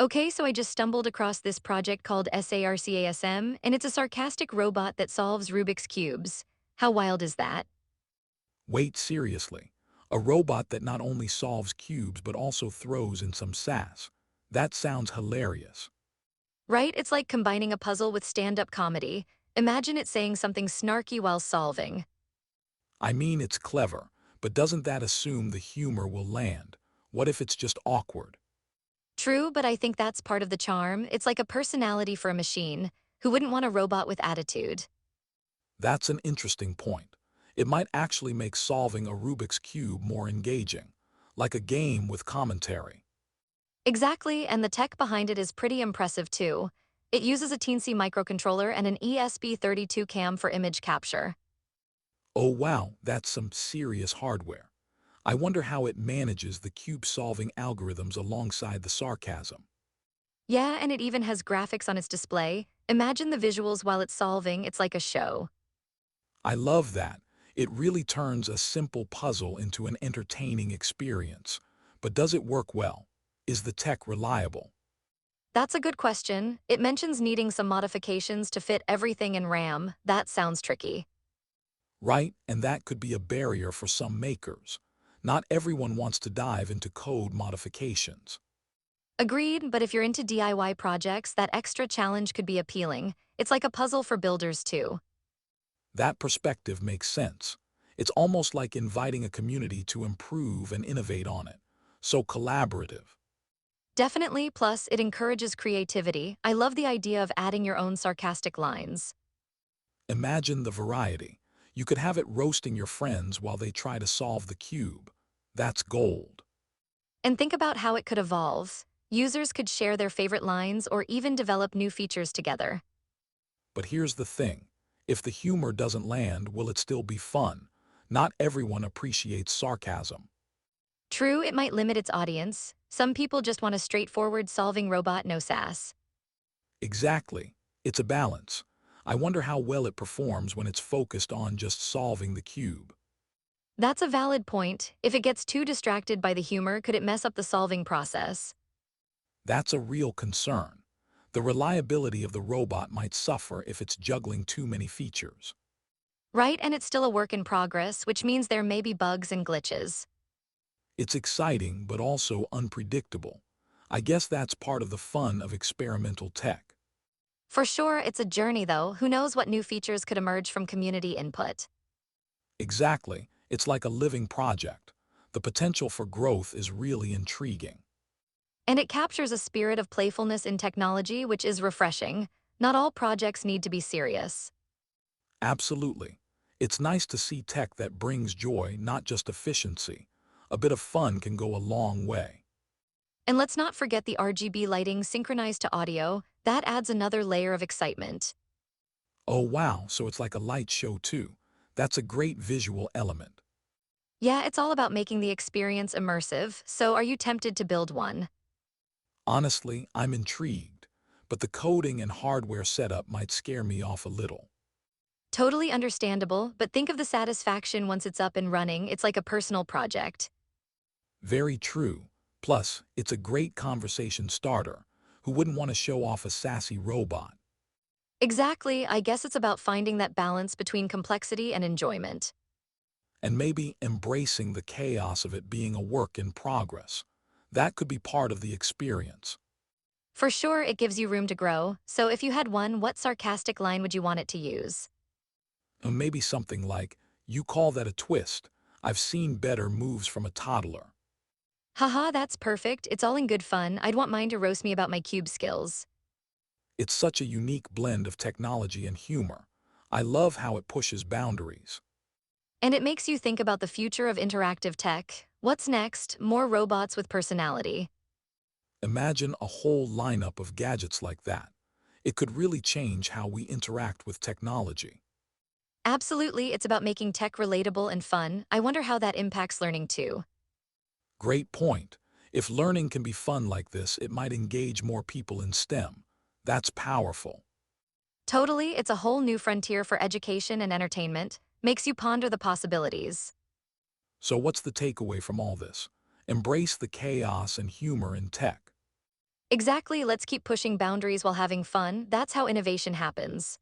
Okay, so I just stumbled across this project called S.A.R.C.A.S.M, and it's a sarcastic robot that solves Rubik's cubes. How wild is that? Wait, seriously. A robot that not only solves cubes but also throws in some sass. That sounds hilarious. Right? It's like combining a puzzle with stand-up comedy. Imagine it saying something snarky while solving. I mean, it's clever, but doesn't that assume the humor will land? What if it's just awkward? True, but I think that's part of the charm. It's like a personality for a machine. Who wouldn't want a robot with attitude? That's an interesting point. It might actually make solving a Rubik's Cube more engaging, like a game with commentary. Exactly, and the tech behind it is pretty impressive too. It uses a teensy microcontroller and an ESP32 cam for image capture. Oh wow, that's some serious hardware. I wonder how it manages the cube-solving algorithms alongside the sarcasm. Yeah, and it even has graphics on its display. Imagine the visuals while it's solving, it's like a show. I love that. It really turns a simple puzzle into an entertaining experience. But does it work well? Is the tech reliable? That's a good question. It mentions needing some modifications to fit everything in RAM. That sounds tricky. Right? And that could be a barrier for some makers. Not everyone wants to dive into code modifications. Agreed, but if you're into DIY projects, that extra challenge could be appealing. It's like a puzzle for builders too. That perspective makes sense. It's almost like inviting a community to improve and innovate on it. So collaborative. Definitely, plus it encourages creativity. I love the idea of adding your own sarcastic lines. Imagine the variety. You could have it roasting your friends while they try to solve the cube. That's gold. And think about how it could evolve. Users could share their favorite lines or even develop new features together. But here's the thing. If the humor doesn't land, will it still be fun? Not everyone appreciates sarcasm. True, it might limit its audience. Some people just want a straightforward solving robot, no sass. Exactly. It's a balance. I wonder how well it performs when it's focused on just solving the cube. That's a valid point. If it gets too distracted by the humor, could it mess up the solving process? That's a real concern. The reliability of the robot might suffer if it's juggling too many features. Right, and it's still a work in progress, which means there may be bugs and glitches. It's exciting, but also unpredictable. I guess that's part of the fun of experimental tech. For sure, it's a journey though. Who knows what new features could emerge from community input? Exactly. It's like a living project. The potential for growth is really intriguing. And it captures a spirit of playfulness in technology, which is refreshing. Not all projects need to be serious. Absolutely. It's nice to see tech that brings joy, not just efficiency. A bit of fun can go a long way. And let's not forget the RGB lighting synchronized to audio. That adds another layer of excitement. Oh wow, so it's like a light show too. That's a great visual element. Yeah, it's all about making the experience immersive. So are you tempted to build one? Honestly, I'm intrigued, but the coding and hardware setup might scare me off a little. Totally understandable, but think of the satisfaction once it's up and running. It's like a personal project. Very true. Plus, it's a great conversation starter. Who wouldn't want to show off a sassy robot? Exactly, I guess it's about finding that balance between complexity and enjoyment. And maybe embracing the chaos of it being a work in progress. That could be part of the experience. For sure, it gives you room to grow. So if you had one, what sarcastic line would you want it to use? And maybe something like, you call that a twist. I've seen better moves from a toddler. Haha, that's perfect. It's all in good fun. I'd want mine to roast me about my cube skills. It's such a unique blend of technology and humor. I love how it pushes boundaries. And it makes you think about the future of interactive tech. What's next? More robots with personality. Imagine a whole lineup of gadgets like that. It could really change how we interact with technology. Absolutely, it's about making tech relatable and fun. I wonder how that impacts learning too. Great point. If learning can be fun like this, it might engage more people in STEM. That's powerful. Totally, it's a whole new frontier for education and entertainment. Makes you ponder the possibilities. So what's the takeaway from all this? Embrace the chaos and humor in tech. Exactly, let's keep pushing boundaries while having fun. That's how innovation happens.